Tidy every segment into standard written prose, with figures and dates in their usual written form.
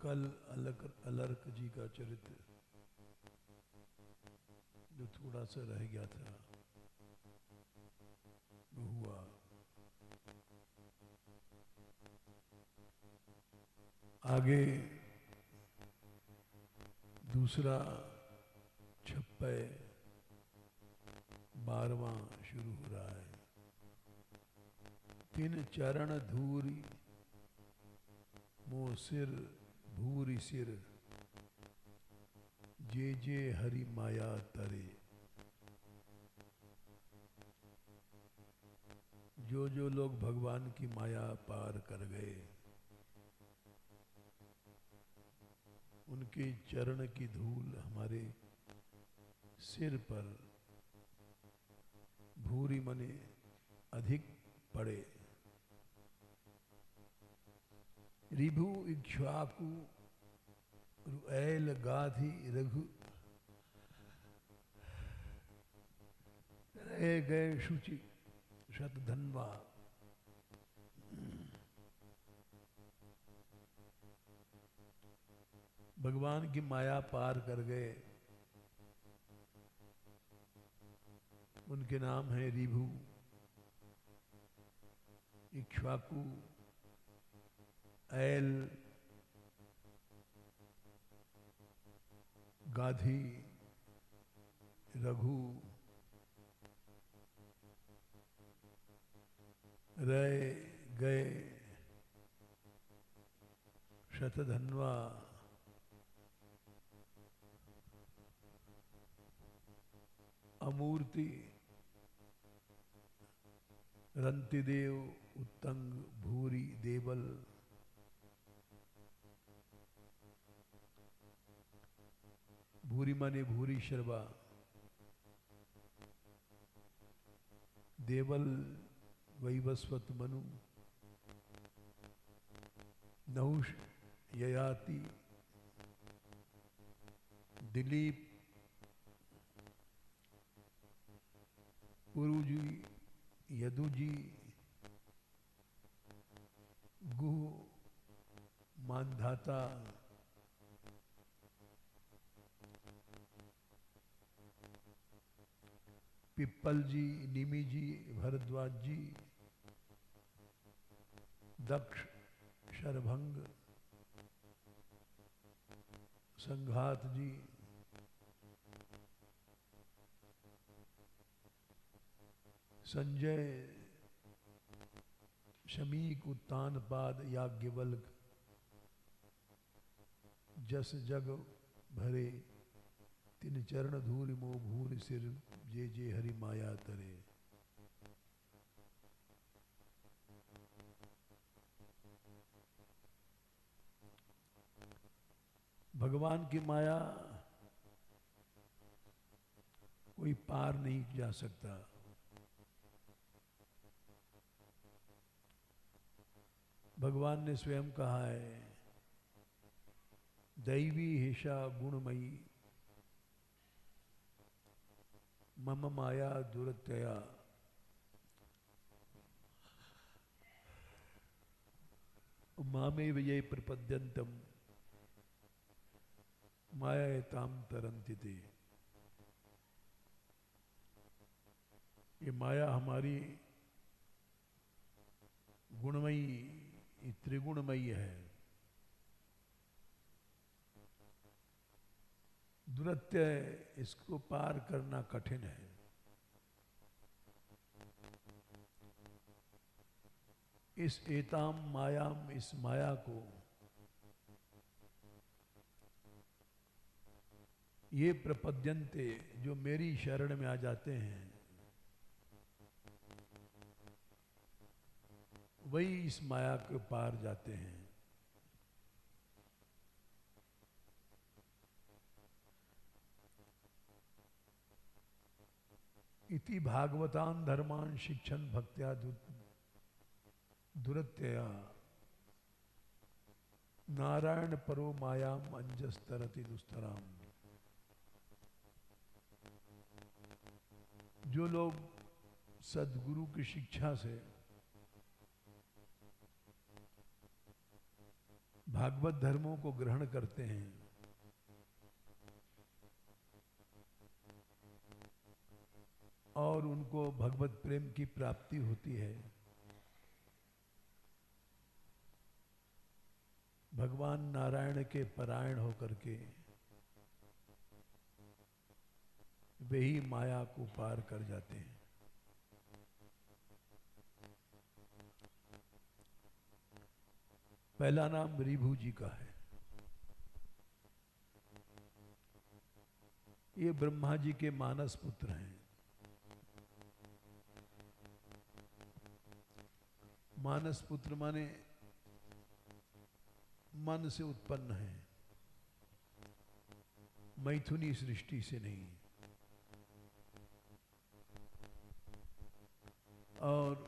कल अलर्क जी का चरित्र जो थोड़ा सा रह गया था वो हुआ। आगे दूसरा छप्पे 12वां शुरू हो रहा है। तिन चरण धूरी मो सिर भूरी सिर, जे जे हरि माया तरे। जो जो लोग भगवान की माया पार कर गए उनके चरण की धूल हमारे सिर पर भूरी मने अधिक पड़े। रिभु इक्ष्वाकु रुएल गाधि रघु, रह गए शुचि शतधन्वा। भगवान की माया पार कर गए, उनके नाम है रिभु, इक्ष्वाकु, ऐल, गाधी, रघु, रह गए शतधन्वा। अमूर्ति, रंतिदेव, उत्तंग, भूरी, देवल। भूरी माने भूरी शर्वा, देवल वैवस्वत मनु, नहुष ययाति, दिलीप, पुरुजी, यदुजी, गुह, मानधाता, पिप्पल जी, निमि जी, भरद्वाज जी, दक्ष, शरभंग, संघात जी, संजय, शमीक, उत्तानपाद, याज्ञवल्क, जस जग भरे, तिन चरण धूरि मो भूरि सिर, जे जे हरि माया तरे। भगवान की माया कोई पार नहीं जा सकता। भगवान ने स्वयं कहा है, दैवी हिषा गुणमयी, मम माया दुरत्यया। मामे विजय प्रपद्यंतम माया ताम तरंति ते। ये माया हमारी गुणमयी, त्रिगुणमयी है। दुरत्य, इसको पार करना कठिन है। इस एताम मायाम, इस माया को, ये प्रपद्यन्ते, जो मेरी शरण में आ जाते हैं वही इस माया के पार जाते हैं। इति भागवतान धर्मान शिक्षण भक्त्या दुरत्यया, नारायण परो मायाम अंजस्तरति दुस्तराम। जो लोग सद्गुरु की शिक्षा से भागवत धर्मों को ग्रहण करते हैं, और उनको भगवत प्रेम की प्राप्ति होती है, भगवान नारायण के परायण होकर के वे ही माया को पार कर जाते हैं। पहला नाम रिभु जी का है। ये ब्रह्मा जी के मानस पुत्र हैं। मानस पुत्र माने मन से उत्पन्न है, मैथुनी सृष्टि से नहीं। और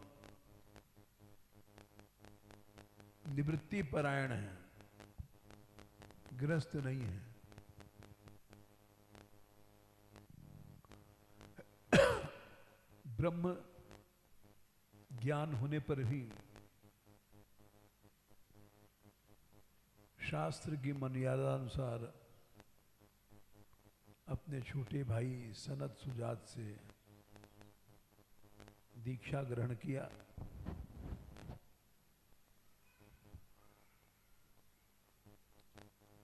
निवृत्ति परायण है, ग्रस्त नहीं है। ब्रह्म ज्ञान होने पर भी शास्त्र की मर्यादा अनुसार अपने छोटे भाई सनत सुजात से दीक्षा ग्रहण किया।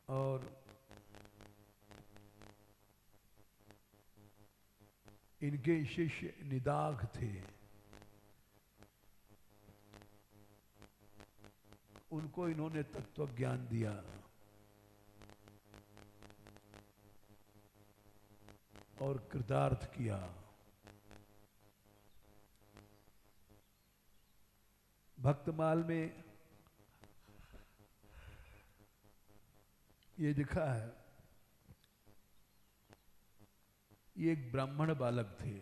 और इनके शिष्य निदाघ थे, उनको इन्होंने तत्व ज्ञान दिया। और कृतार्थ किया। भक्तमाल में ये लिखा है, ये एक ब्राह्मण बालक थे।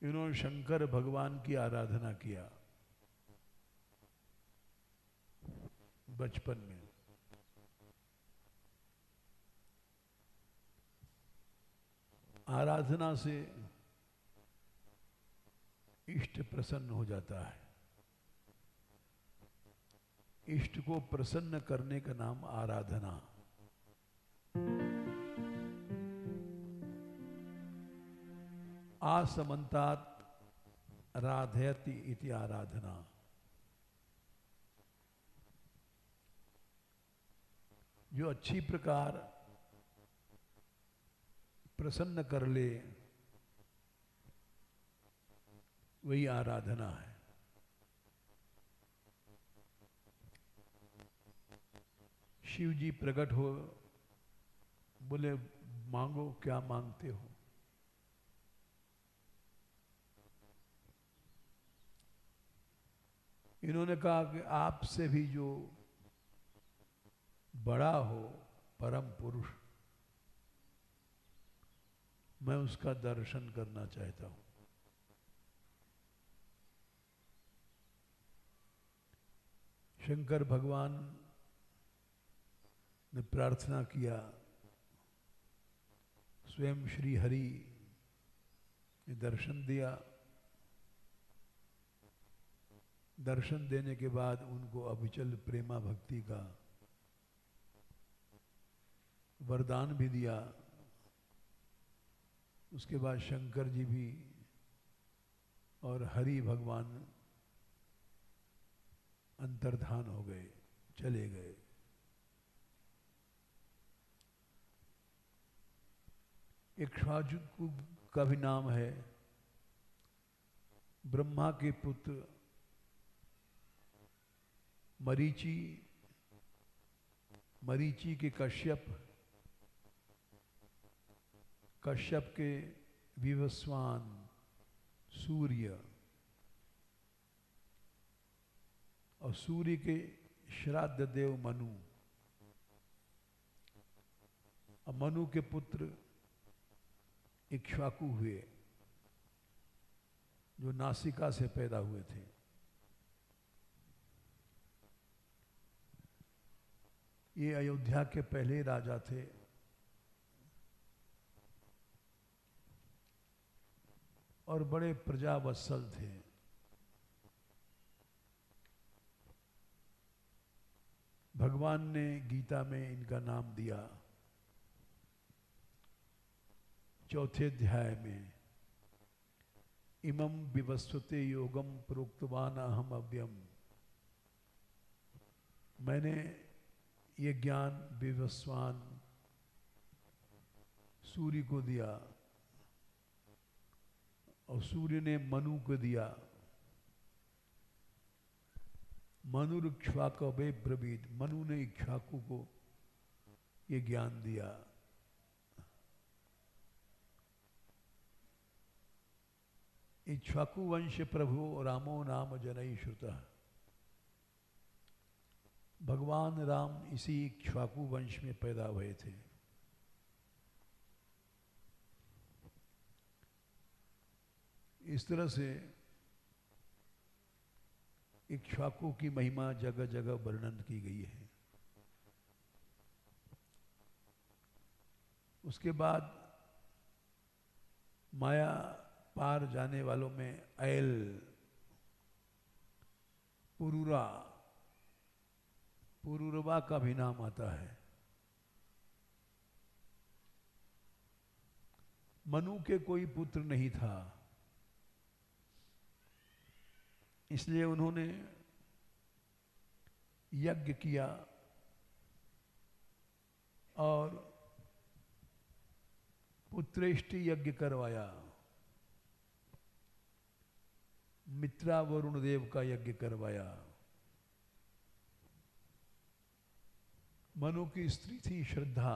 इन्होंने शंकर भगवान की आराधना किया बचपन में। आराधना से इष्ट प्रसन्न हो जाता है। इष्ट को प्रसन्न करने का नाम आराधना। आसमन्तात् राधयति इति आराधना। जो अच्छी प्रकार प्रसन्न कर ले वही आराधना है। शिव जी प्रकट हो, बोले मांगो क्या मांगते हो। इन्होंने कहा कि आपसे भी जो बड़ा हो परम पुरुष, मैं उसका दर्शन करना चाहता हूं। शंकर भगवान ने प्रार्थना किया, स्वयं श्री हरि ने दर्शन दिया। दर्शन देने के बाद उनको अविचल प्रेमा भक्ति का वरदान भी दिया। उसके बाद शंकर जी भी और हरि भगवान अंतर्धान हो गए, चले गए। इक्ष्वाकु का भी नाम है। ब्रह्मा के पुत्र मरीचि, मरीचि के कश्यप, कश्यप के विवस्वान सूर्य, और सूर्य के श्राद्ध देव मनु, और मनु के पुत्र इक्ष्वाकु हुए, जो नासिका से पैदा हुए थे। ये अयोध्या के पहले राजा थे। और बड़े प्रजावत्सल थे। भगवान ने गीता में इनका नाम दिया 4थे अध्याय में, इमं विवस्वते योगम प्रोक्तवान अहम अव्यम। मैंने ये ज्ञान विवस्वान सूर्य को दिया और सूर्य ने मनु को दिया। मनुर्क्ष्वाकवे ब्रवीत, मनु ने इक्ष्वाकु को ये ज्ञान दिया। इक्ष्वाकु वंश प्रभु रामो नाम जनई श्रुतः। भगवान राम इसी इक्ष्वाकु वंश में पैदा हुए थे। इस तरह से इक्ष्वाकु की महिमा जगह जगह वर्णन की गई है। उसके बाद माया पार जाने वालों में ऐल, पुरुरा, पुरुरवा का भी नाम आता है। मनु के कोई पुत्र नहीं था, इसलिए उन्होंने यज्ञ किया और पुत्रेष्टि यज्ञ करवाया। मित्रा वरुण देव का यज्ञ करवाया। मनु की स्त्री थी श्रद्धा,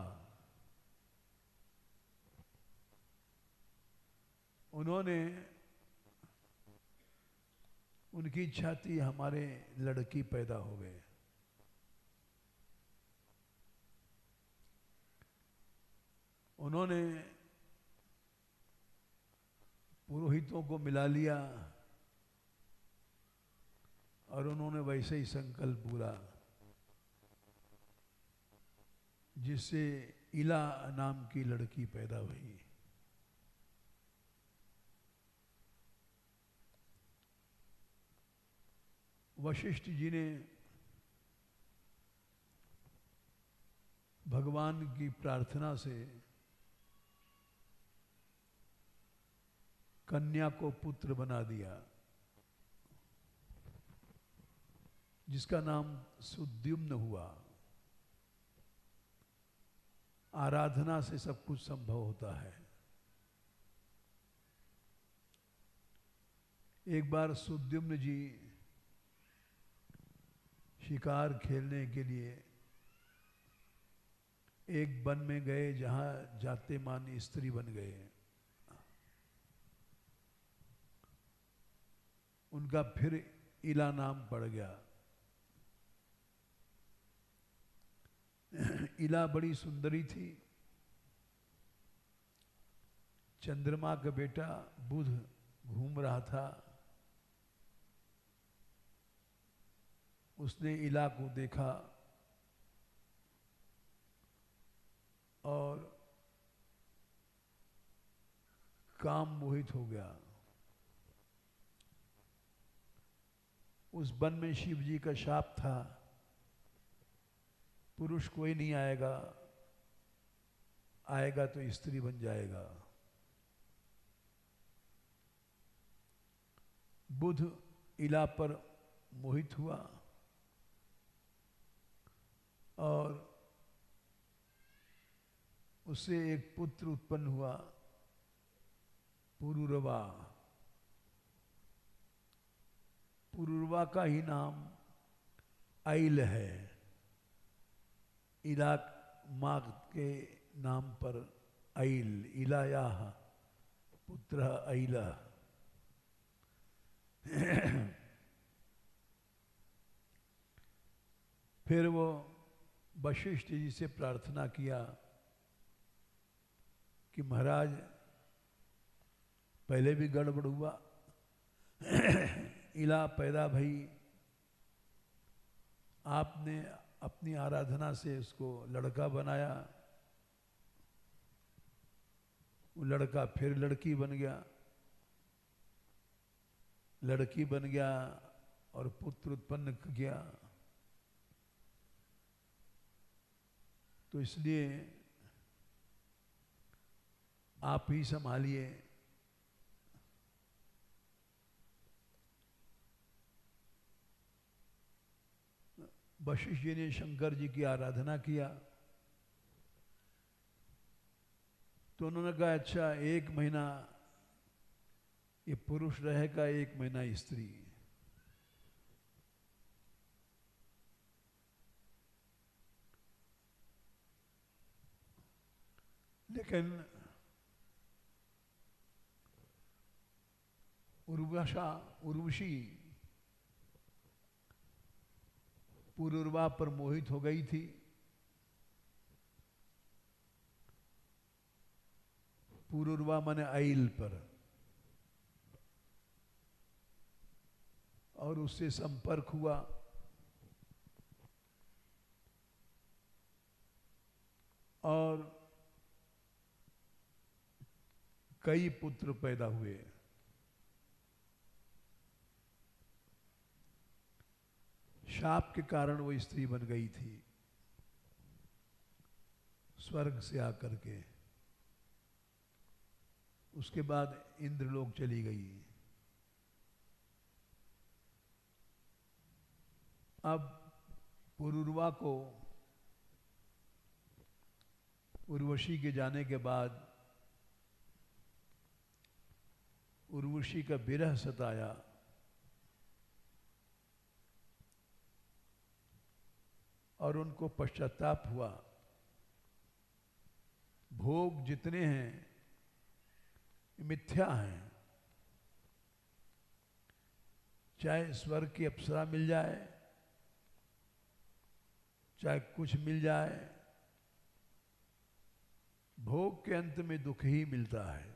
उन्होंने, उनकी इच्छा थी हमारे लड़की पैदा हो गए। उन्होंने पुरोहितों को मिला लिया और उन्होंने वैसे ही संकल्प पूरा, जिससे इला नाम की लड़की पैदा हुई। वशिष्ठ जी ने भगवान की प्रार्थना से कन्या को पुत्र बना दिया, जिसका नाम सुद्युम्न हुआ। आराधना से सब कुछ संभव होता है। एक बार सुद्युम्न जी शिकार खेलने के लिए एक वन में गए, जहां जाते मान स्त्री बन गए। उनका फिर इला नाम पड़ गया। इला बड़ी सुंदरी थी। चंद्रमा का बेटा बुध घूम रहा था, उसने इला को देखा और काम मोहित हो गया। उस वन में शिव जी का शाप था, पुरुष कोई नहीं आएगा, आएगा तो स्त्री बन जाएगा। बुध इला पर मोहित हुआ और उससे एक पुत्र उत्पन्न हुआ, पुरुरवा। पुरुरवा का ही नाम ऐल है। इला माँ के नाम पर ऐल, इलायाह पुत्र ऐला। फिर वो वशिष्ठ जी से प्रार्थना किया कि महाराज पहले भी गड़बड़ हुआ, इला पैदा भई, आपने अपनी आराधना से उसको लड़का बनाया, वो लड़का फिर लड़की बन गया, लड़की बन गया और पुत्र उत्पन्न किया। तो इसलिए आप ही संभालिए। वशिष्ठ जी ने शंकर जी की आराधना किया तो उन्होंने कहा अच्छा 1 महीना ये पुरुष रहेगा, 1 महीना स्त्री। लेकिन उर्वशी पुरुरवा पर मोहित हो गई थी। पुरुरवा माने आइल पर, और उससे संपर्क हुआ और कई पुत्र पैदा हुए। शाप के कारण वो स्त्री बन गई थी स्वर्ग से आकर के। उसके बाद इंद्रलोक चली गई। अब पुरुरवा को उर्वशी के जाने के बाद उर्वशी का विरह सताया और उनको पश्चाताप हुआ। भोग जितने हैं मिथ्या हैं, चाहे स्वर्ग की अप्सरा मिल जाए, चाहे कुछ मिल जाए, भोग के अंत में दुख ही मिलता है।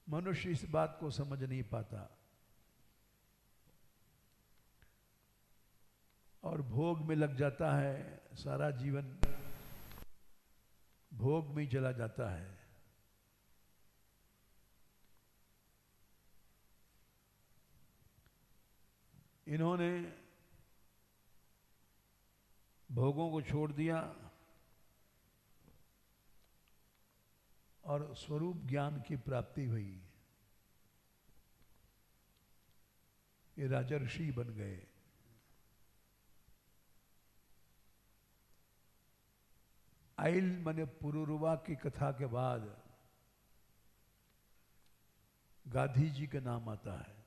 मनुष्य इस बात को समझ नहीं पाता और भोग में लग जाता है। सारा जीवन भोग में ही चला जाता है। इन्होंने भोगों को छोड़ दिया और स्वरूप ज्ञान की प्राप्ति हुई। ये राजर्षि बन गए। आइल माने पुरुरवा की कथा के बाद गाधी जी का नाम आता है।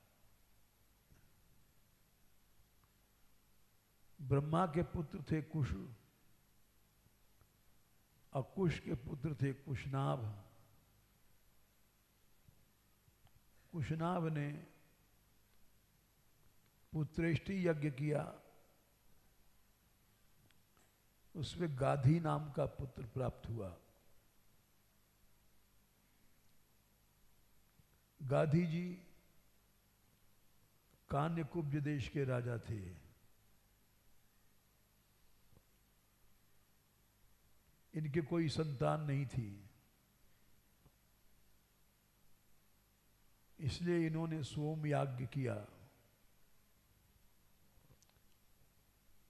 ब्रह्मा के पुत्र थे कुश और कुश के पुत्र थे कुशनाभ। कुशनाभ ने पुत्रेष्टि यज्ञ किया, उसमें गाधी नाम का पुत्र प्राप्त हुआ। गाधी जी कान्यकुब्ज देश के राजा थे। इनके कोई संतान नहीं थी, इसलिए इन्होंने सोम याग किया।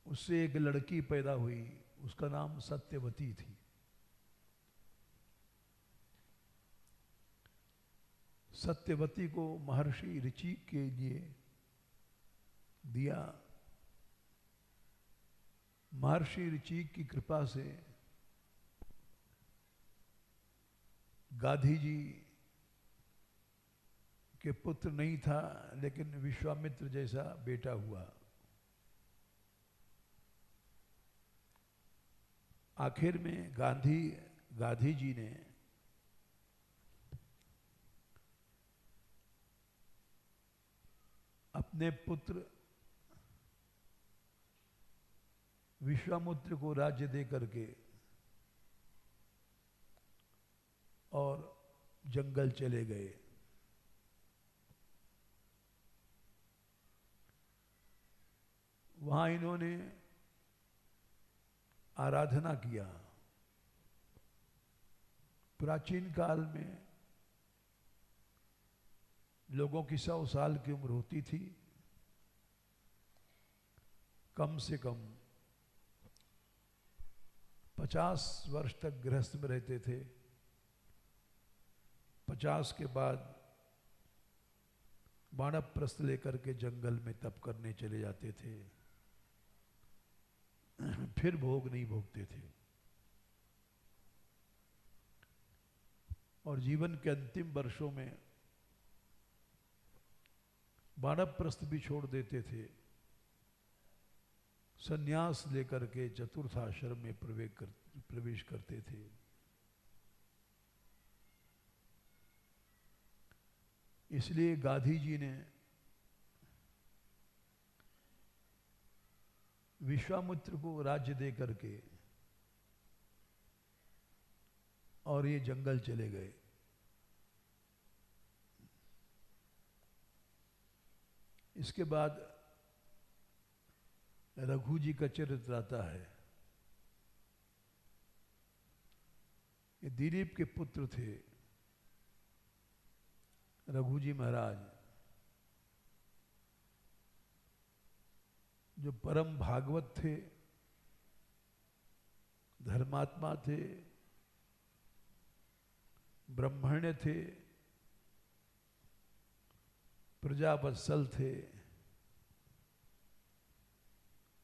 उससे एक लड़की पैदा हुई, उसका नाम सत्यवती थी। सत्यवती को महर्षि ऋचिक के लिए दिया। महर्षि ऋचिक की कृपा से गाधी जी के पुत्र नहीं था, लेकिन विश्वामित्र जैसा बेटा हुआ। आखिर में गाधी जी ने अपने पुत्र विश्वामित्र को राज्य दे करके और जंगल चले गए। वहां इन्होंने आराधना किया। प्राचीन काल में लोगों की 100 साल की उम्र होती थी, कम से कम 50 वर्ष तक गृहस्थ में रहते थे। 50 के बाद वानप्रस्थ लेकर के जंगल में तप करने चले जाते थे, फिर भोग नहीं भोगते थे और जीवन के अंतिम वर्षों में वानप्रस्थ भी छोड़ देते थे, संन्यास लेकर के चतुर्थ आश्रम में प्रवेश करते थे। इसलिए गांधी जी ने विश्वामित्र को राज्य दे करके और ये जंगल चले गए। इसके बाद रघु जी का चरित्र आता है। ये दिलीप के पुत्र थे रघु जी महाराज, जो परम भागवत थे, धर्मात्मा थे, ब्रह्मण्य थे, प्रजावत्सल थे।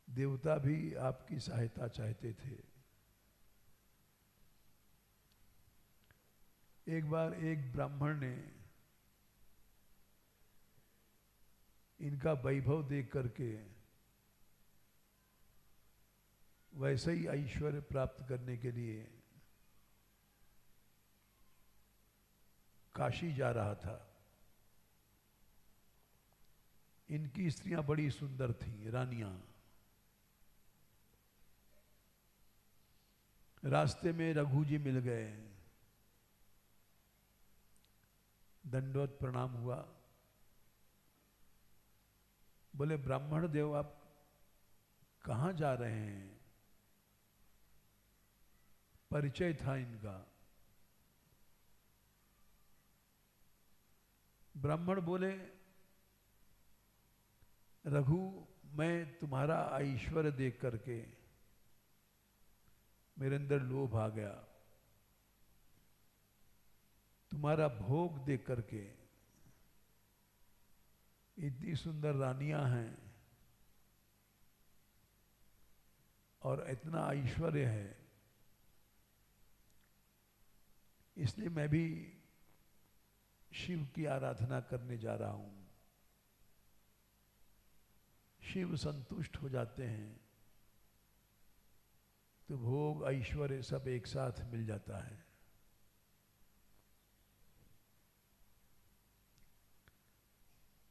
देवता भी आपकी सहायता चाहते थे। एक बार एक ब्राह्मण ने इनका वैभव देख करके वैसे ही ऐश्वर्य प्राप्त करने के लिए काशी जा रहा था। इनकी स्त्रियां बड़ी सुंदर थीं, रानियां। रास्ते में रघु जी मिल गए, दंडवत प्रणाम हुआ। बोले ब्राह्मण देव आप कहाँ जा रहे हैं? परिचय था इनका। ब्राह्मण बोले रघु मैं तुम्हारा ऐश्वर्य देख करके मेरे अंदर लोभ आ गया, तुम्हारा भोग देख करके, इतनी सुंदर रानियां हैं और इतना ऐश्वर्य है, इसलिए मैं भी शिव की आराधना करने जा रहा हूं। शिव संतुष्ट हो जाते हैं तो भोग ऐश्वर्य सब एक साथ मिल जाता है।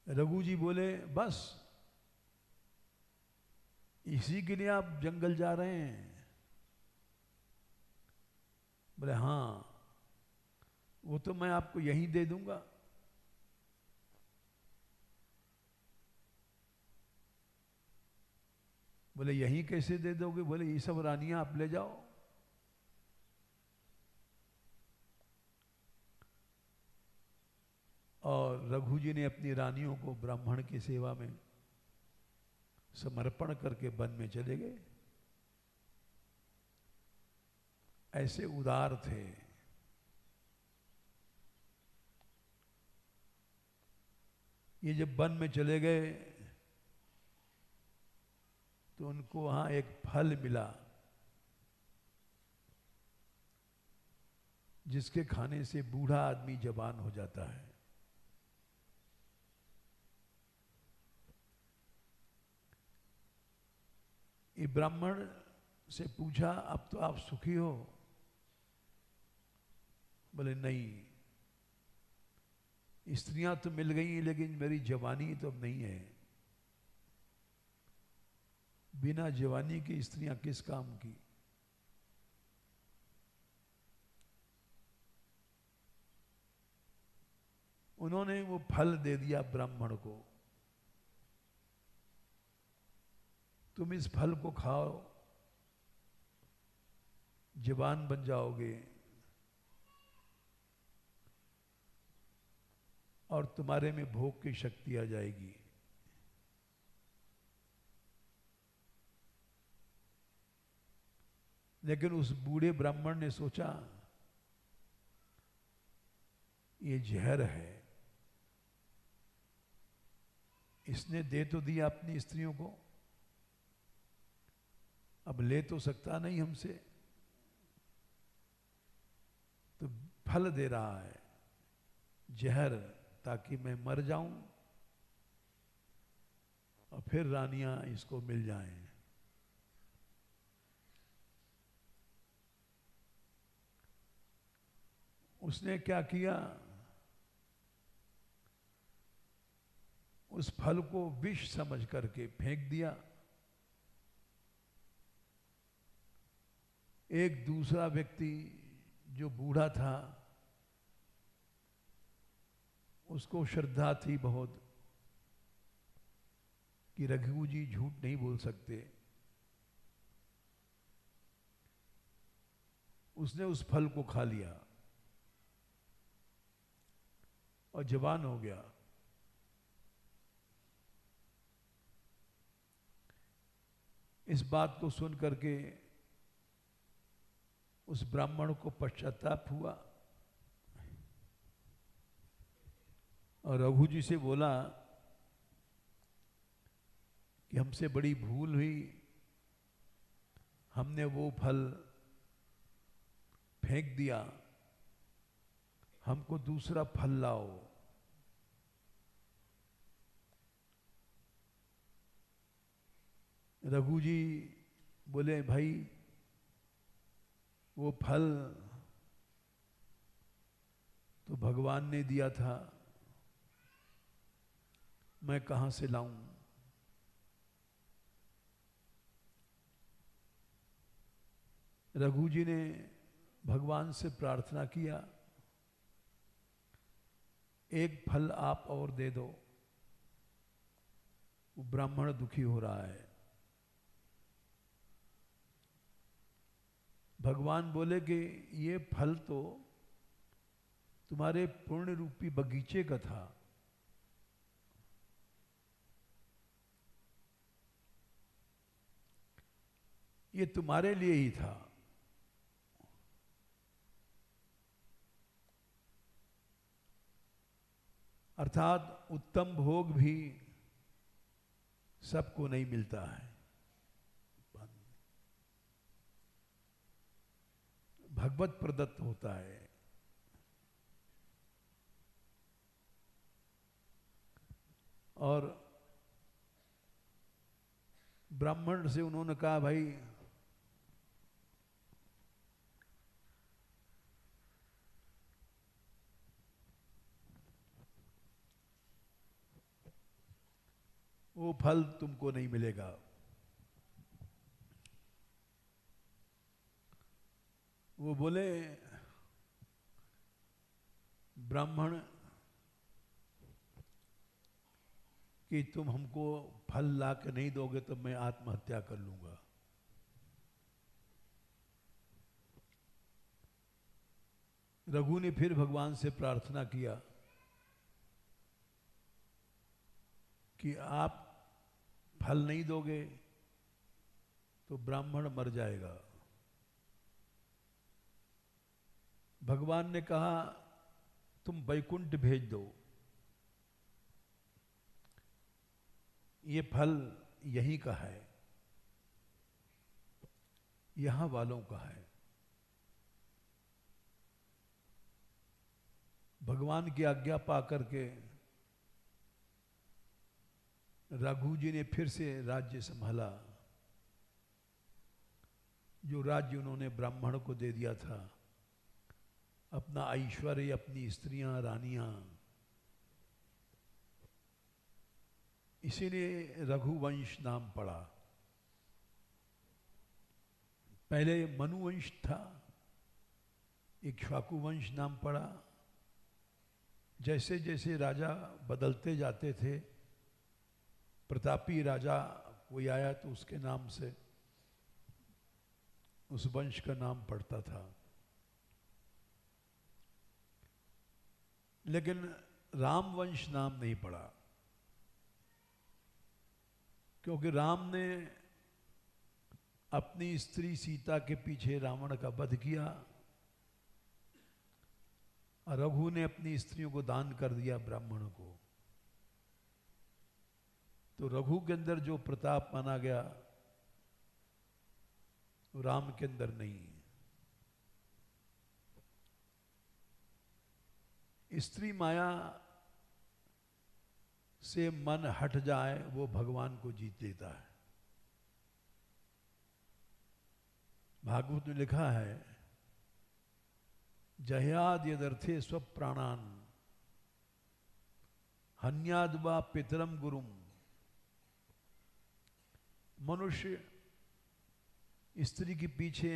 रघु जी बोले बस इसी के लिए आप जंगल जा रहे हैं? बोले हाँ, वो तो मैं आपको यहीं दे दूंगा। बोले यहीं कैसे दे दोगे? बोले ये सब रानियां आप ले जाओ। और रघु जी ने अपनी रानियों को ब्राह्मण की सेवा में समर्पण करके वन में चले गए। ऐसे उदार थे। ये जब वन में चले गए तो उनको वहां एक फल मिला जिसके खाने से बूढ़ा आदमी जवान हो जाता है। ये ब्राह्मण से पूछा अब तो आप सुखी हो? बोले नहीं, स्त्रियां तो मिल गई लेकिन मेरी जवानी तो अब नहीं है। बिना जवानी की स्त्रियां किस काम की? उन्होंने वो फल दे दिया ब्राह्मण को, तुम इस फल को खाओ, जवान बन जाओगे और तुम्हारे में भोग की शक्ति आ जाएगी। लेकिन उस बूढ़े ब्राह्मण ने सोचा ये जहर है, इसने दे तो दिया अपनी स्त्रियों को, अब ले तो सकता नहीं हमसे, तो फल दे रहा है जहर ताकि मैं मर जाऊं और फिर रानियां इसको मिल जाएं। उसने क्या किया, उस फल को विष समझ करके फेंक दिया। एक दूसरा व्यक्ति जो बूढ़ा था, उसको श्रद्धा थी बहुत कि रघु जी झूठ नहीं बोल सकते, उसने उस फल को खा लिया और जवान हो गया। इस बात को सुन करके उस ब्राह्मण को पश्चाताप हुआ और रघु जी से बोला कि हमसे बड़ी भूल हुई, हमने वो फल फेंक दिया, हमको दूसरा फल लाओ। रघु जी बोले भाई वो फल तो भगवान ने दिया था, मैं कहां से लाऊं। रघु जी ने भगवान से प्रार्थना किया, एक फल आप और दे दो। वो ब्राह्मण दुखी हो रहा है। भगवान बोले कि ये फल तो तुम्हारे पुण्य रूपी बगीचे का था, ये तुम्हारे लिए ही था, अर्थात उत्तम भोग भी सबको नहीं मिलता है, भगवत प्रदत्त होता है। और ब्राह्मण से उन्होंने कहा भाई वो फल तुमको नहीं मिलेगा। वो बोले ब्राह्मण कि तुम हमको फल ला के नहीं दोगे तो मैं आत्महत्या कर लूंगा। रघु ने फिर भगवान से प्रार्थना किया कि आप फल नहीं दोगे तो ब्राह्मण मर जाएगा। भगवान ने कहा तुम वैकुंठ भेज दो, ये फल यहीं का है, यहां वालों का है। भगवान की आज्ञा पा करके रघु जी ने फिर से राज्य संभाला। जो राज्य उन्होंने ब्राह्मण को दे दिया था, अपना ऐश्वर्य, अपनी स्त्रियां, रानियां, इसीलिए रघुवंश नाम पड़ा। पहले मनुवंश था, इक्ष्वाकु वंश नाम पड़ा। जैसे जैसे राजा बदलते जाते थे, प्रतापी राजा कोई आया तो उसके नाम से उस वंश का नाम पड़ता था। लेकिन राम वंश नाम नहीं पड़ा, क्योंकि राम ने अपनी स्त्री सीता के पीछे रावण का वध किया, और रघु ने अपनी स्त्रियों को दान कर दिया ब्राह्मणों को। तो रघु के अंदर जो प्रताप माना गया वो राम के अंदर नहीं। स्त्री माया से मन हट जाए वो भगवान को जीत लेता है। भागवत में लिखा है, जह्याद यदर्थे स्वप्राणान हन्याद वा पितरम गुरुम। मनुष्य स्त्री के पीछे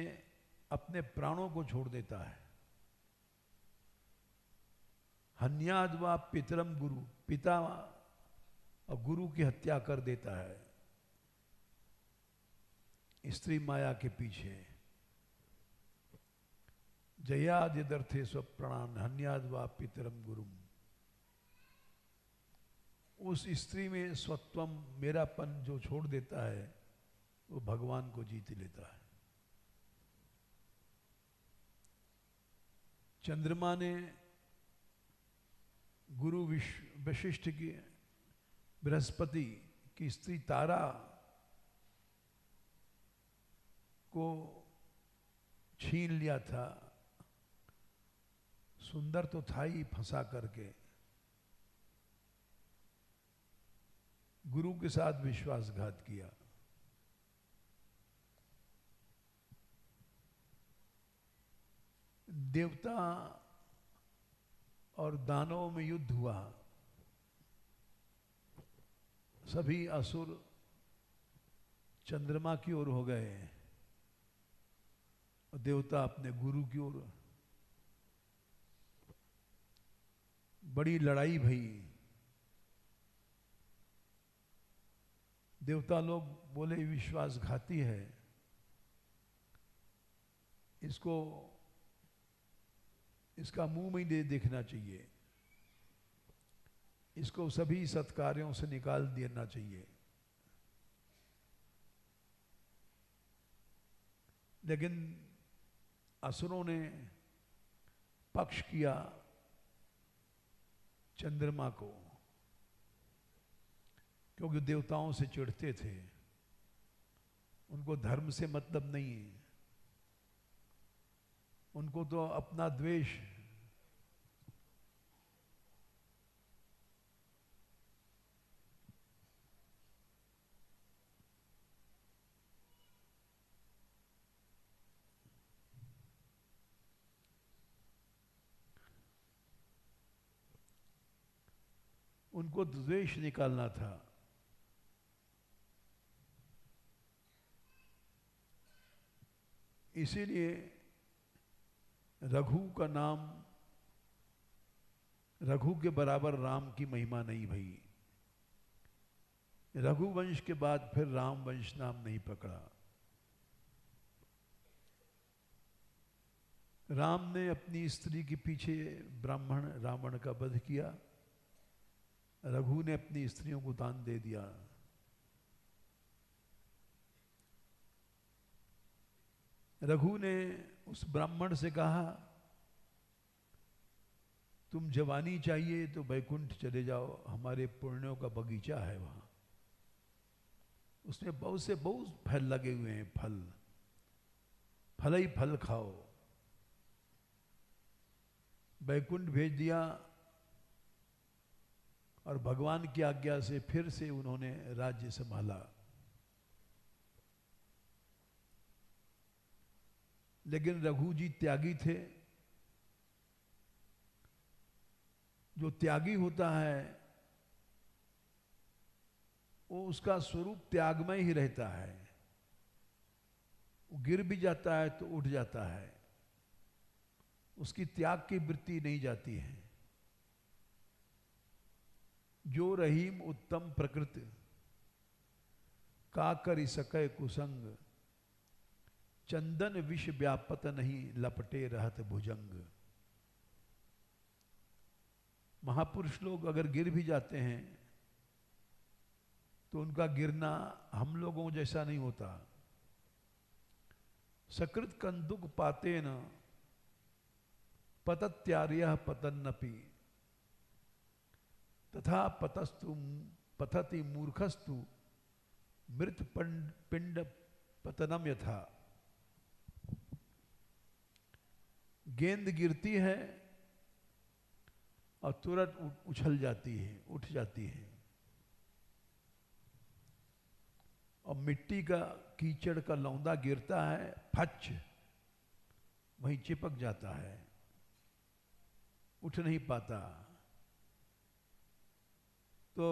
अपने प्राणों को छोड़ देता है। हन्याद वा पितरम गुरु, पिता और गुरु की हत्या कर देता है स्त्री माया के पीछे। जयाद यदर्थे स्वप्राणान हन्याद वा पितरम गुरुम। उस स्त्री में स्वत्वम, मेरापन जो छोड़ देता है वो भगवान को जीत लेता है। चंद्रमा ने गुरु वशिष्ठ की, बृहस्पति की स्त्री तारा को छीन लिया था। सुंदर तो था ही, फंसा करके गुरु के साथ विश्वासघात किया। देवता और दानवों में युद्ध हुआ, सभी असुर चंद्रमा की ओर हो गए और देवता अपने गुरु की ओर। बड़ी लड़ाई भई। देवता लोग बोले विश्वासघाती है, इसको, इसका मुंह में ही देखना चाहिए, इसको सभी सत्कार्यों से निकाल देना चाहिए। लेकिन असुरों ने पक्ष किया चंद्रमा को, क्योंकि देवताओं से चिढ़ते थे, उनको धर्म से मतलब नहीं है, उनको तो अपना द्वेष। उनको द्वेष निकालना था। इसीलिए रघु का नाम, रघु के बराबर राम की महिमा नहीं भई। रघुवंश के बाद फिर राम वंश नाम नहीं पकड़ा। राम ने अपनी स्त्री के पीछे ब्राह्मण रावण का वध किया, रघु ने अपनी स्त्रियों को दान दे दिया। रघु ने उस ब्राह्मण से कहा, तुम जवानी चाहिए तो बैकुंठ चले जाओ, हमारे पुण्यों का बगीचा है वहां, उसमें बहुत से बहुत फल लगे हुए हैं, फल फल ही फल खाओ। बैकुंठ भेज दिया और भगवान की आज्ञा से फिर से उन्होंने राज्य संभाला। लेकिन रघु जी त्यागी थे। जो त्यागी होता है वो उसका स्वरूप त्यागमय ही रहता है। वो गिर भी जाता है तो उठ जाता है, उसकी त्याग की वृत्ति नहीं जाती है। जो रहीम उत्तम प्रकृति का करि सकै कुसंग, चंदन विष व्यापत नहीं लपटे रहत भुजंग। महापुरुष लोग अगर गिर भी जाते हैं तो उनका गिरना हम लोगों जैसा नहीं होता। सकृत कंदुक पातेन पतत्यार्यः पतन्नपि तथा पतस्तु पतति मूर्खस्तु मृत पिंड पतनम यथा। गेंद गिरती है और तुरंत उछल जाती है, उठ जाती है, और मिट्टी का कीचड़ का लौंदा गिरता है, फच वहीं चिपक जाता है, उठ नहीं पाता। तो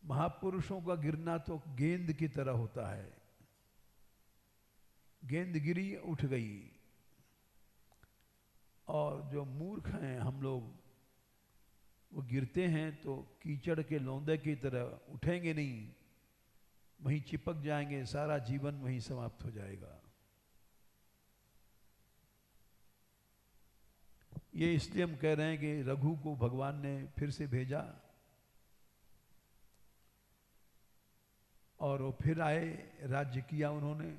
महापुरुषों का गिरना तो गेंद की तरह होता है। गेंद गिरी, उठ गई। और जो मूर्ख हैं हम लोग, वो गिरते हैं तो कीचड़ के लौंदे की तरह उठेंगे नहीं, वहीं चिपक जाएंगे, सारा जीवन वहीं समाप्त हो जाएगा। ये इसलिए हम कह रहे हैं कि रघु को भगवान ने फिर से भेजा और वो फिर आए, राज्य किया उन्होंने।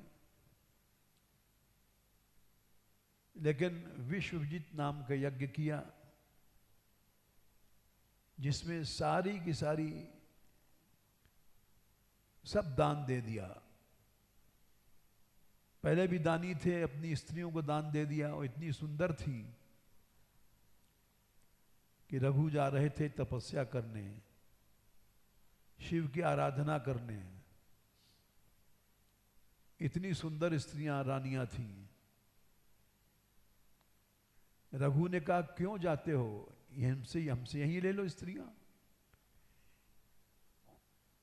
लेकिन विश्वजित नाम का यज्ञ किया जिसमें सारी की सारी सब दान दे दिया। पहले भी दानी थे, अपनी स्त्रियों को दान दे दिया, और इतनी सुंदर थी कि रघु जा रहे थे तपस्या करने, शिव की आराधना करने। इतनी सुंदर स्त्रियां, रानियां थीं। रघु ने कहा क्यों जाते हो, हमसे यहीं ले लो स्त्रियां,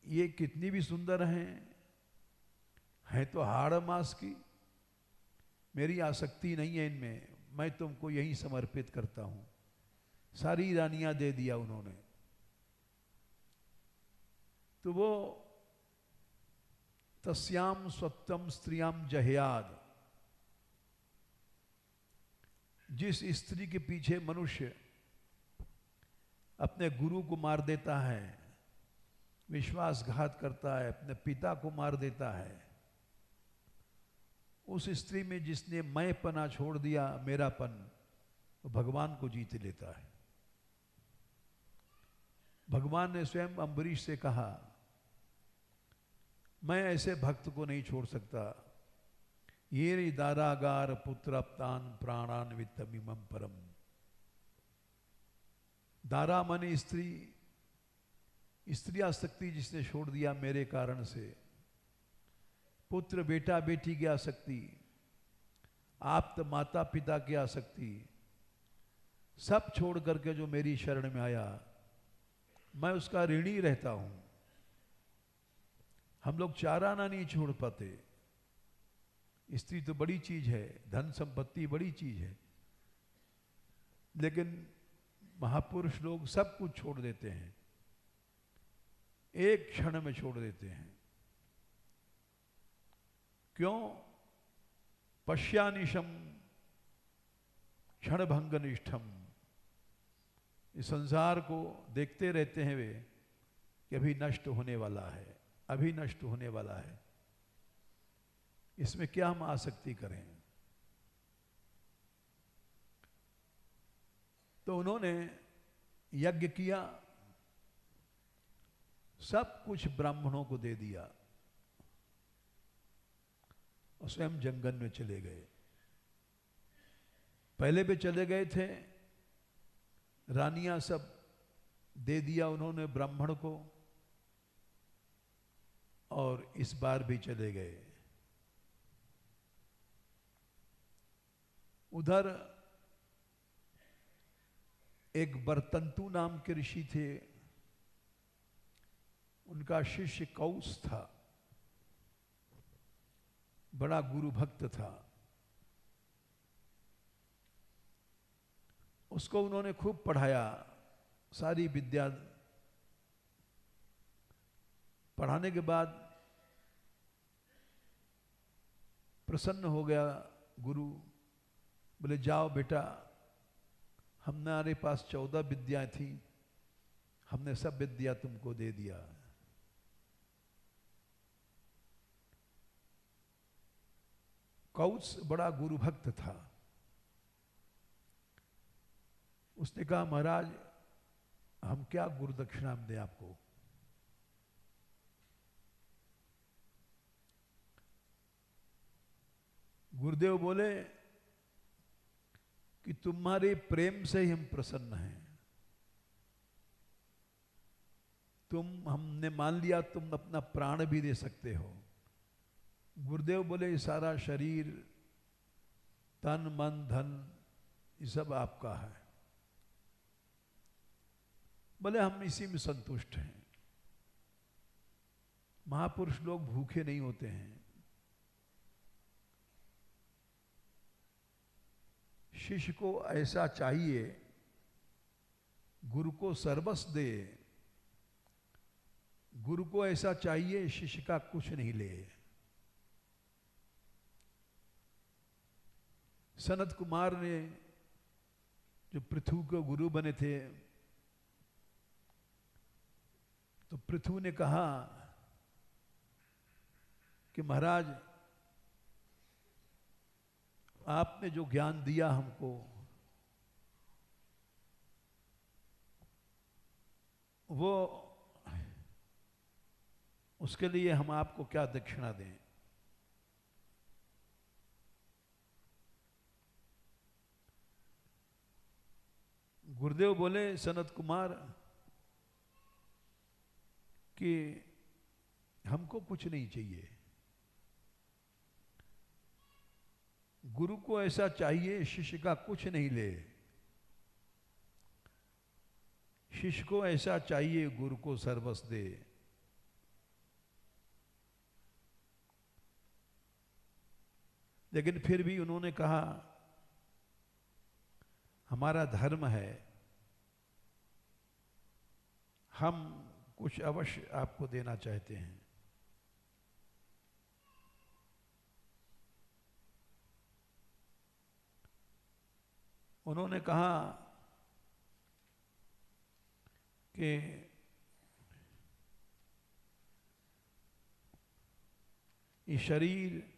ये कितनी भी सुंदर हैं तो हाड़ मास की, मेरी आसक्ति नहीं है इनमें, मैं तुमको यहीं समर्पित करता हूं। सारी रानियां दे दिया उन्होंने। तो वो तस्याम स्वत्तम स्त्रियाम जहयाद, जिस स्त्री के पीछे मनुष्य अपने गुरु को मार देता है, विश्वासघात करता है, अपने पिता को मार देता है, उस स्त्री में जिसने मैंपना छोड़ दिया, मेरापन, वो भगवान को जीत लेता है। भगवान ने स्वयं अम्बरीश से कहा, मैं ऐसे भक्त को नहीं छोड़ सकता। ये दारागार पुत्रप्तान प्राणान वित्तमिमं परम। दारा माने स्त्री, स्त्री आसक्ति जिसने छोड़ दिया मेरे कारण से, पुत्र बेटा बेटी की आसक्ति, आप्त माता पिता की आसक्ति, सब छोड़ करके जो मेरी शरण में आया, मैं उसका ऋणी रहता हूं। हम लोग चार आना नहीं छोड़ पाते। स्त्री तो बड़ी चीज है, धन संपत्ति बड़ी चीज है, लेकिन महापुरुष लोग सब कुछ छोड़ देते हैं, एक क्षण में छोड़ देते हैं। क्यों? पश्यानिशम क्षणभंगनिष्ठम। इस संसार को देखते रहते हैं वे कि अभी नष्ट होने वाला है, अभी नष्ट होने वाला है, इसमें क्या हम आसक्ति करें। तो उन्होंने यज्ञ किया, सब कुछ ब्राह्मणों को दे दिया और स्वयं जंगल में चले गए। पहले भी चले गए थे, रानियां सब दे दिया उन्होंने ब्राह्मण को, और इस बार भी चले गए। उधर एक बरतंतु नाम के ऋषि थे, उनका शिष्य कौस था, बड़ा गुरु भक्त था। उसको उन्होंने खूब पढ़ाया, सारी विद्या पढ़ाने के बाद प्रसन्न हो गया गुरु। बोले जाओ बेटा, हमारे पास 14 विद्याएं थी, हमने सब विद्या तुमको दे दिया। कौत्स बड़ा गुरु भक्त था। उसने कहा महाराज हम क्या गुरु दक्षिणा दें आपको। गुरुदेव बोले कि तुम्हारे प्रेम से ही हम प्रसन्न हैं। हमने मान लिया तुम अपना प्राण भी दे सकते हो। गुरुदेव बोले ये सारा शरीर, तन मन धन ये सब आपका है। बोले हम इसी में संतुष्ट हैं। महापुरुष लोग भूखे नहीं होते हैं। शिष्य को ऐसा चाहिए, गुरु को सर्वस्व दे। गुरु को ऐसा चाहिए शिष्य का कुछ नहीं ले। सनत कुमार ने जो पृथु के गुरु बने थे, तो पृथु ने कहा कि महाराज आपने जो ज्ञान दिया हमको, वो उसके लिए हम आपको क्या दक्षिणा दें। गुरुदेव बोले सनत कुमार कि हमको कुछ नहीं चाहिए। गुरु को ऐसा चाहिए शिष्य का कुछ नहीं ले। शिष्य को ऐसा चाहिए गुरु को सर्वस्व दे। लेकिन फिर भी उन्होंने कहा हमारा धर्म है, हम कुछ अवश्य आपको देना चाहते हैं। उन्होंने कहा कि ये शरीर,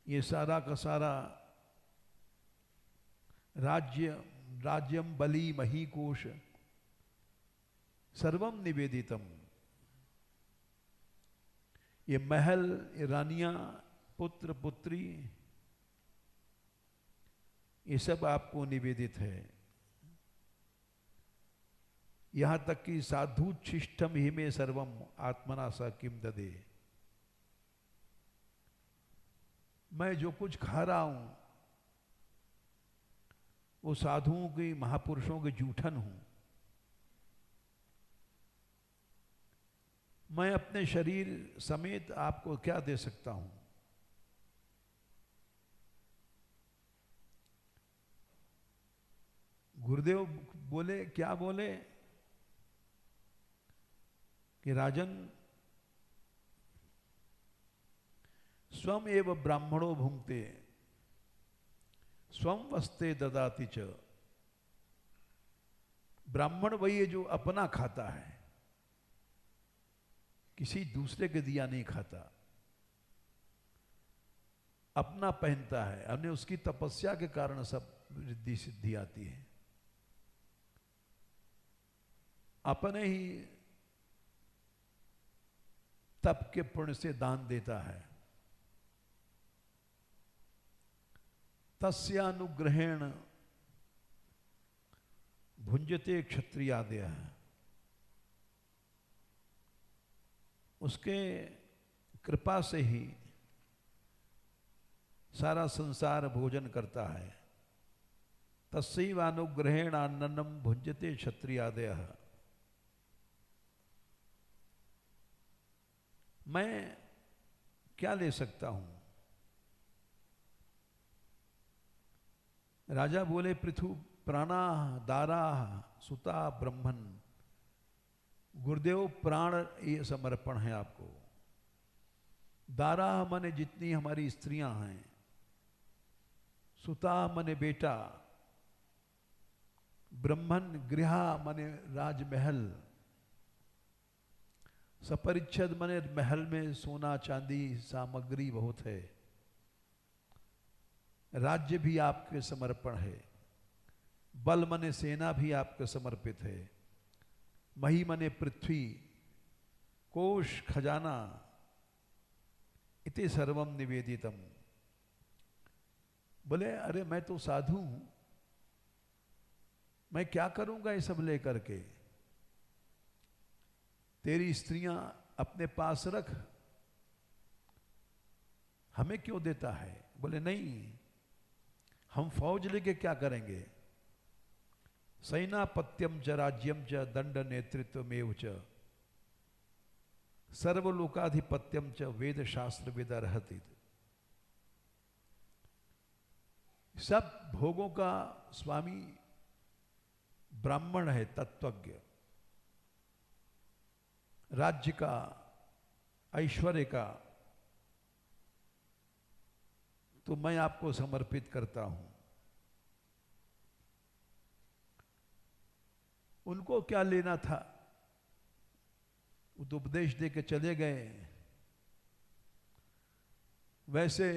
ये सारा का सारा राज्यम बली महीकोश सर्वम निवेदितम, ये महल, ये रानियां, पुत्र पुत्री, ये सब आपको निवेदित है। यहां तक कि साधुच्छिष्टम ही में सर्वम आत्मना स किम ददे। मैं जो कुछ खा रहा हूं वो साधुओं की, महापुरुषों के जूठन हूं। मैं अपने शरीर समेत आपको क्या दे सकता हूं। गुरुदेव बोले, क्या बोले कि राजन स्वम एव ब्राह्मणो भुंक्ते स्वम वस्ते ददाति च। ब्राह्मण वही है जो अपना खाता है, किसी दूसरे के दिया नहीं खाता। अपना पहनता है, हमने उसकी तपस्या के कारण सब रिद्धि सिद्धि आती है। अपने ही तप के पुण्य से दान देता है। तस्यानुग्रहेण भुंजते क्षत्रियादय, उसके कृपा से ही सारा संसार भोजन करता है। तस्यैवानुग्रहेण अन्नम भुंजते क्षत्रियादय। मैं क्या ले सकता हूं। राजा बोले पृथु प्राणा दारा सुता ब्रह्मन। गुरुदेव प्राण ये समर्पण है आपको। दारा माने जितनी हमारी स्त्रियां हैं, सुता माने बेटा, ब्रह्मन गृह माने राजमहल, सपरिच्छद मने महल में सोना चांदी सामग्री बहुत है, राज्य भी आपके समर्पण है, बल मने सेना भी आपके समर्पित है, मही मने पृथ्वी, कोश खजाना, इति सर्वम निवेदितम। बोले अरे मैं तो साधु हूं, मैं क्या करूंगा ये सब लेकर के, तेरी स्त्रियां अपने पास रख, हमें क्यों देता है। बोले नहीं, हम फौज लेके क्या करेंगे। सैनापत्यम च राज्यम च दंड नेतृत्वमेव च सर्वलोकाधिपत्यम च वेद शास्त्र विदर्हति। सब भोगों का स्वामी ब्राह्मण है, तत्वज्ञ, राज्य का, ऐश्वर्य का, तो मैं आपको समर्पित करता हूं। उनको क्या लेना था, वो तो उपदेश दे के चले गए। वैसे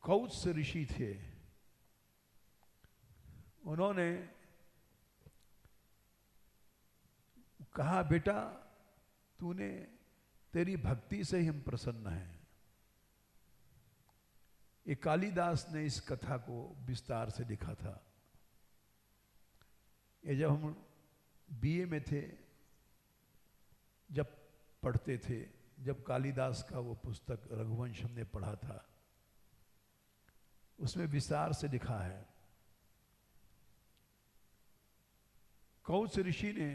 कौत्स ऋषि थे, उन्होंने कहा बेटा तूने, तेरी भक्ति से ही हम प्रसन्न हैं। ये कालिदास ने इस कथा को विस्तार से लिखा था। ये जब हम बीए में थे, जब पढ़ते थे, जब कालिदास का वो पुस्तक रघुवंश हमने पढ़ा था, उसमें विस्तार से लिखा है। कौत्स ऋषि ने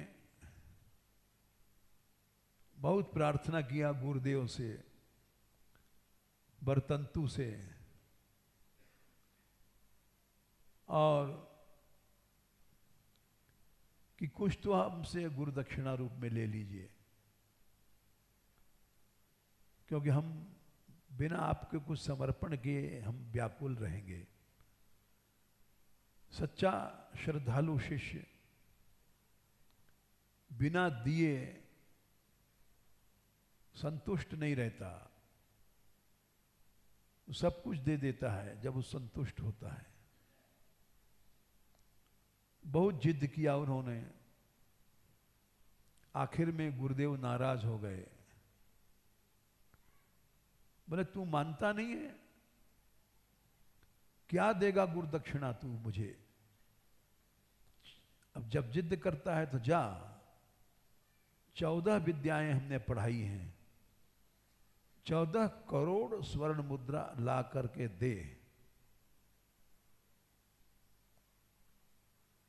बहुत प्रार्थना किया गुरुदेव से, बरतंतु से, और कि कुछ तो हमसे गुरु दक्षिणा रूप में ले लीजिए, क्योंकि हम बिना आपके कुछ समर्पण किए हम व्याकुल रहेंगे। सच्चा श्रद्धालु शिष्य बिना दिए संतुष्ट नहीं रहता, सब कुछ दे देता है जब वो संतुष्ट होता है। बहुत जिद किया उन्होंने, आखिर में गुरुदेव नाराज हो गए। बोले तू मानता नहीं है, क्या देगा गुरु दक्षिणा तू मुझे। अब जब जिद करता है तो जा, 14 विद्याएं हमने पढ़ाई हैं, 14 करोड़ स्वर्ण मुद्रा ला करके दे।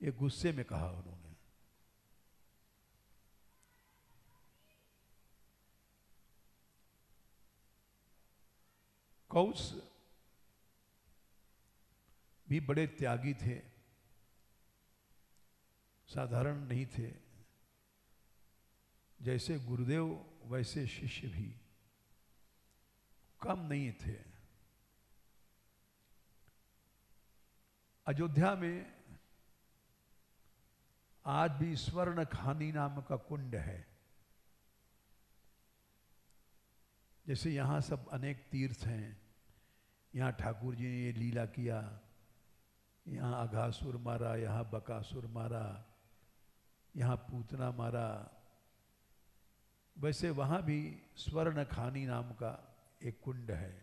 ये गुस्से में कहा उन्होंने। कौत्स भी बड़े त्यागी थे, साधारण नहीं थे। जैसे गुरुदेव वैसे शिष्य भी कम नहीं थे। अयोध्या में आज भी स्वर्ण खानी नाम का कुंड है। जैसे यहाँ सब अनेक तीर्थ हैं, यहाँ ठाकुर जी ने ये लीला किया, यहाँ अघासुर मारा, यहाँ बकासुर मारा, यहाँ पूतना मारा, वैसे वहाँ भी स्वर्ण खानी नाम का एक कुंड है।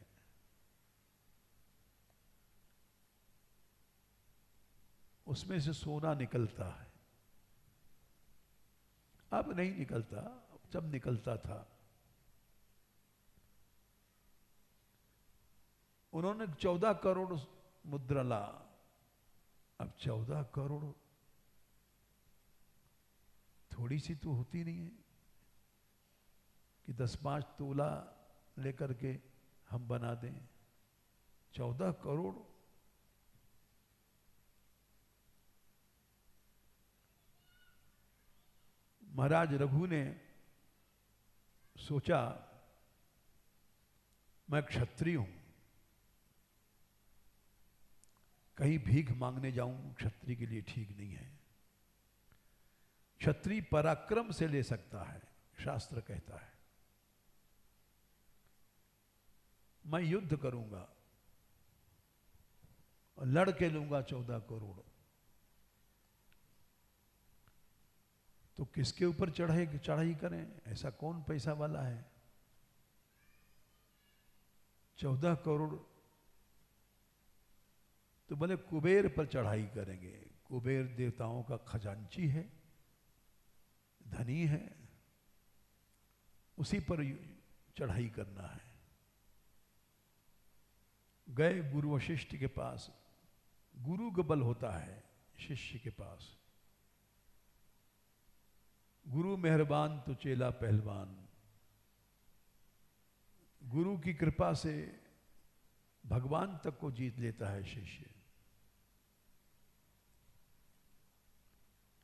उसमें से सोना निकलता है। अब नहीं निकलता, जब निकलता था। उन्होंने 14 करोड़ मुद्रा ला। अब 14 करोड़ थोड़ी सी तो होती नहीं है कि 10-5 तोला लेकर के हम बना दें। 14 करोड़ महाराज रघु ने सोचा मैं क्षत्रिय हूं, कहीं भीख मांगने जाऊं क्षत्रिय के लिए ठीक नहीं है। क्षत्रिय पराक्रम से ले सकता है, शास्त्र कहता है। मैं युद्ध करूंगा और लड़ के लूंगा 14 करोड़। तो किसके ऊपर चढ़ाई करें? ऐसा कौन पैसा वाला है? 14 करोड़ तो बोले कुबेर पर चढ़ाई करेंगे। कुबेर देवताओं का खजांची है, धनी है, उसी पर चढ़ाई करना है। गए गुरु वशिष्ठ के पास। गुरु का बल होता है शिष्य के पास। गुरु मेहरबान तो चेला पहलवान। गुरु की कृपा से भगवान तक को जीत लेता है शिष्य।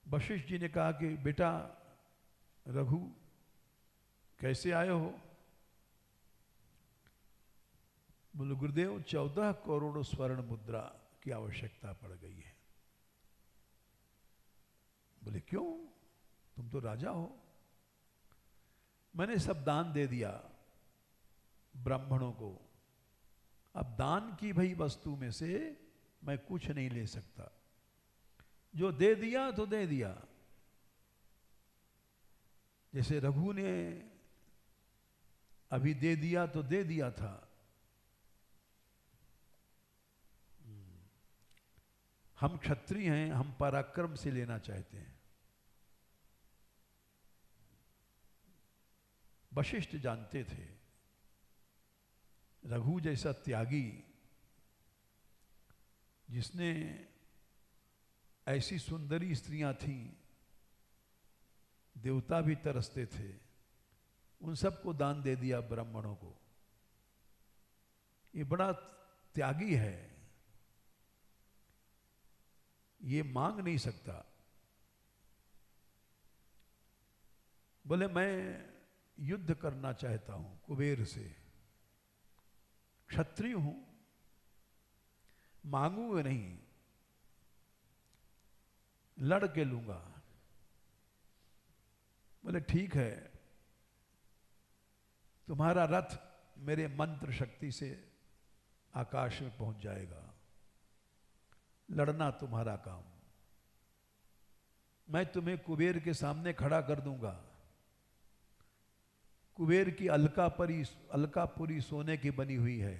वशिष्ठ जी ने कहा कि बेटा रघु, कैसे आए हो? बोले गुरुदेव 14 करोड़ स्वर्ण मुद्रा की आवश्यकता पड़ गई है। बोले क्यों? तुम तो राजा हो। मैंने सब दान दे दिया ब्राह्मणों को। अब दान की भई वस्तु में से मैं कुछ नहीं ले सकता। जो दे दिया तो दे दिया। जैसे रघु ने अभी दे दिया तो दे दिया था। हम क्षत्रिय हैं, हम पराक्रम से लेना चाहते हैं। वशिष्ठ जानते थे रघु जैसा त्यागी, जिसने ऐसी सुंदरी स्त्रियां थीं, देवता भी तरसते थे, उन सबको दान दे दिया ब्राह्मणों को। ये बड़ा त्यागी है, ये मांग नहीं सकता। बोले मैं युद्ध करना चाहता हूं कुबेर से, क्षत्रिय हूं, मांगूंगा नहीं, लड़ के लूंगा। बोले ठीक है, तुम्हारा रथ मेरे मंत्र शक्ति से आकाश में पहुंच जाएगा, लड़ना तुम्हारा काम। मैं तुम्हें कुबेर के सामने खड़ा कर दूंगा। कुबेर की अलकापुरी सोने की बनी हुई है।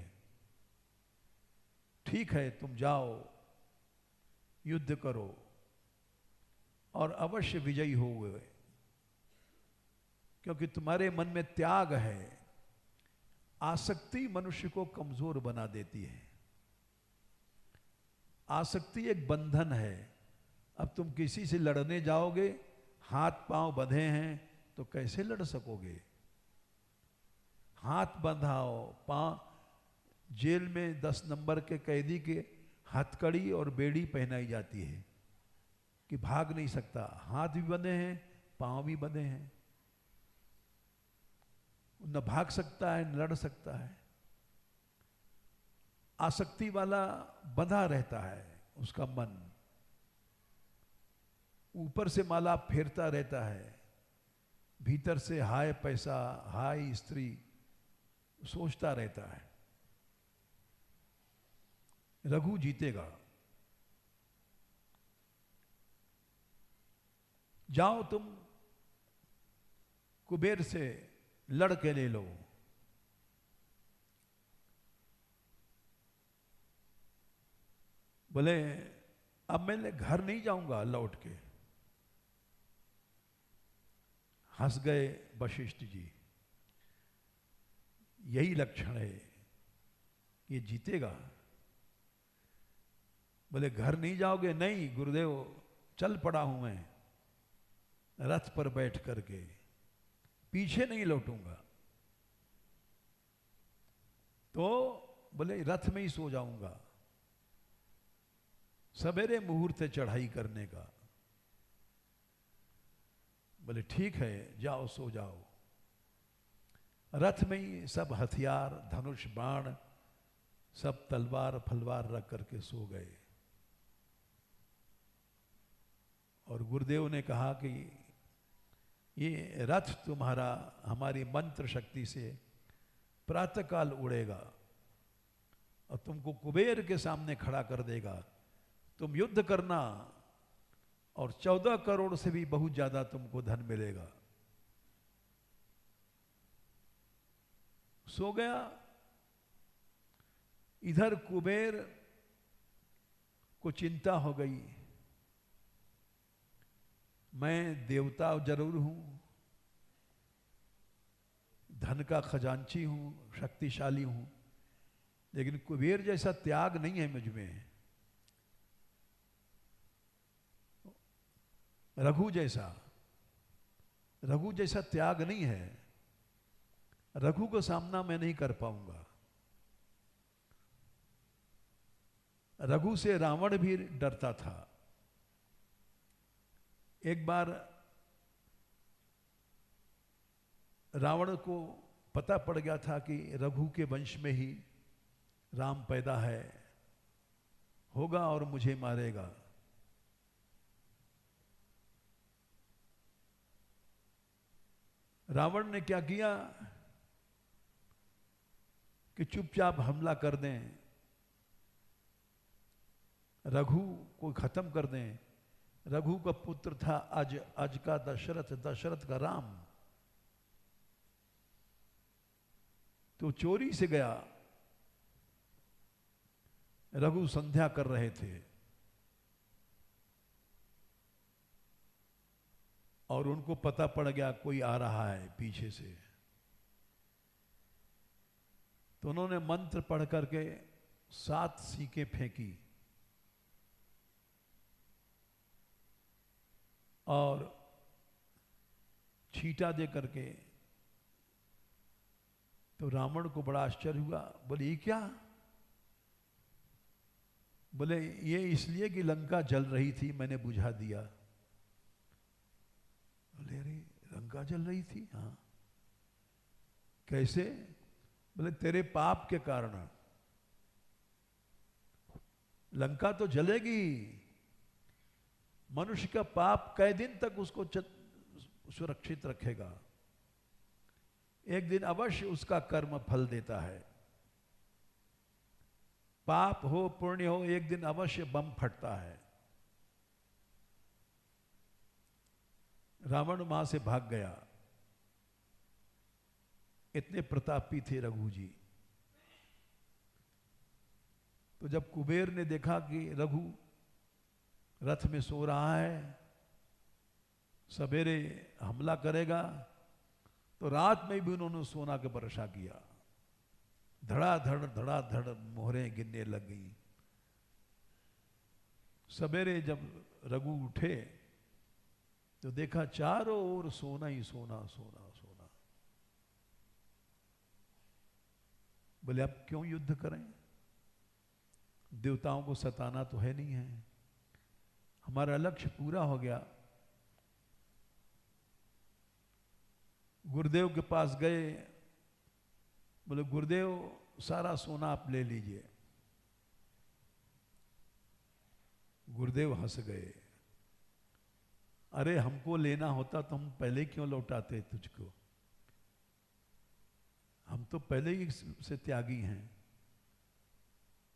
ठीक है, तुम जाओ, युद्ध करो और अवश्य विजयी होगे, क्योंकि तुम्हारे मन में त्याग है। आसक्ति मनुष्य को कमजोर बना देती है। आसक्ति एक बंधन है। अब तुम किसी से लड़ने जाओगे, हाथ पांव बंधे हैं, तो कैसे लड़ सकोगे? हाथ बंधाओ, पांव, जेल में 10 नंबर के कैदी के हथकड़ी और बेड़ी पहनाई जाती है कि भाग नहीं सकता। हाथ भी बंधे हैं, पांव भी बंधे हैं, न भाग सकता है, न लड़ सकता है। आसक्ति वाला बंधा रहता है, उसका मन ऊपर से माला फेरता रहता है, भीतर से हाय पैसा, हाय स्त्री सोचता रहता है। रघु जीतेगा। जाओ तुम कुबेर से लड़ के ले लो। बोले अब मैं घर नहीं जाऊंगा लौट के। हंस गए वशिष्ठ जी। यही लक्षण है, ये जीतेगा। बोले घर नहीं जाओगे? नहीं गुरुदेव, चल पड़ा हूं मैं रथ पर बैठ करके, पीछे नहीं लौटूंगा। तो बोले रथ में ही सो जाऊंगा, सवेरे मुहूर्त है चढ़ाई करने का। बोले ठीक है, जाओ सो जाओ। रथ में ही सब हथियार, धनुष, बाण, सब तलवार फलवार रख करके सो गए। और गुरुदेव ने कहा कि ये रथ तुम्हारा हमारी मंत्र शक्ति से प्रातःकाल उड़ेगा और तुमको कुबेर के सामने खड़ा कर देगा। तुम युद्ध करना और 14 करोड़ से भी बहुत ज्यादा तुमको धन मिलेगा। सो गया। इधर कुबेर को चिंता हो गई, मैं देवता जरूर हूं, धन का खजांची हूं, शक्तिशाली हूं, लेकिन कुबेर जैसा त्याग नहीं है मुझ में। रघु जैसा त्याग नहीं है। रघु को सामना मैं नहीं कर पाऊंगा। रघु से रावण भी डरता था। एक बार रावण को पता पड़ गया था कि रघु के वंश में ही राम पैदा होगा और मुझे मारेगा। रावण ने क्या किया कि चुपचाप हमला कर दें, रघु को खत्म कर दें। रघु का पुत्र था अज का दशरथ, दशरथ का राम। तो चोरी से गया। रघु संध्या कर रहे थे और उनको पता पड़ गया कोई आ रहा है पीछे से। तो उन्होंने मंत्र पढ़ करके 7 सीकें फेंकी और छींटा दे करके। तो रावण को बड़ा आश्चर्य हुआ। बोले ये क्या? बोले ये इसलिए कि लंका जल रही थी, मैंने बुझा दिया। बोले अरे लंका जल रही थी? हाँ। कैसे? बोले तेरे पाप के कारण। लंका तो जलेगी, मनुष्य का पाप कई दिन तक उसको सुरक्षित रखेगा। एक दिन अवश्य उसका कर्म फल देता है। पाप हो पुण्य हो, एक दिन अवश्य बम फटता है। रावण वहां से भाग गया। इतने प्रतापी थे रघु जी। तो जब कुबेर ने देखा कि रघु रथ में सो रहा है, सवेरे हमला करेगा, तो रात में भी उन्होंने सोना के वर्षा किया। धड़ाधड़ मोहरें गिरने लग गई। सवेरे जब रघु उठे तो देखा चारों ओर सोना ही सोना, सोना सोना। बोले अब क्यों युद्ध करें? देवताओं को सताना तो है नहीं है, हमारा लक्ष्य पूरा हो गया। गुरुदेव के पास गए। बोले गुरुदेव सारा सोना आप ले लीजिए। गुरुदेव हंस गए। अरे हमको लेना होता तो हम पहले क्यों लौटाते तुझको? हम तो पहले ही से त्यागी हैं।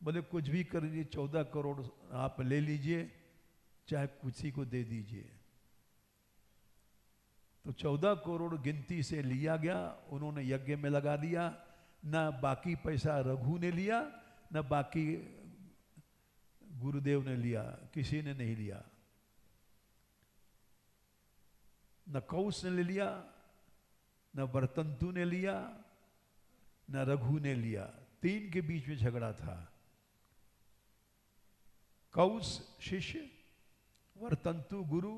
बोले कुछ भी कर लीजिए, 14 करोड़ आप ले लीजिए, चाहे किसी को दे दीजिए। तो 14 करोड़ गिनती से लिया गया, उन्होंने यज्ञ में लगा दिया। ना बाकी पैसा रघु ने लिया, ना बाकी गुरुदेव ने लिया, किसी ने नहीं लिया। न कौश ने ले लिया, न वर्तंतु ने लिया, न रघु ने लिया। 3 के बीच में झगड़ा था। कौश शिष्य, वर्तंतु गुरु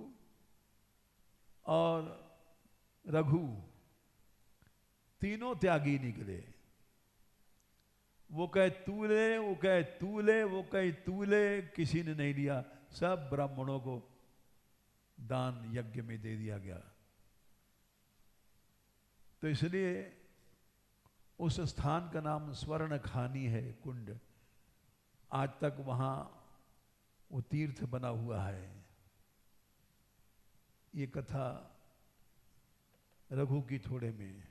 और रघु, तीनों त्यागी निकले। वो कहे तू ले, वो कहे तू ले, वो कहे तू ले, किसी ने नहीं लिया। सब ब्राह्मणों को दान यज्ञ में दे दिया गया। तो इसलिए उस स्थान का नाम स्वर्ण खानी है, कुंड। आज तक वहां वो तीर्थ बना हुआ है। ये कथा रघु की थोड़े में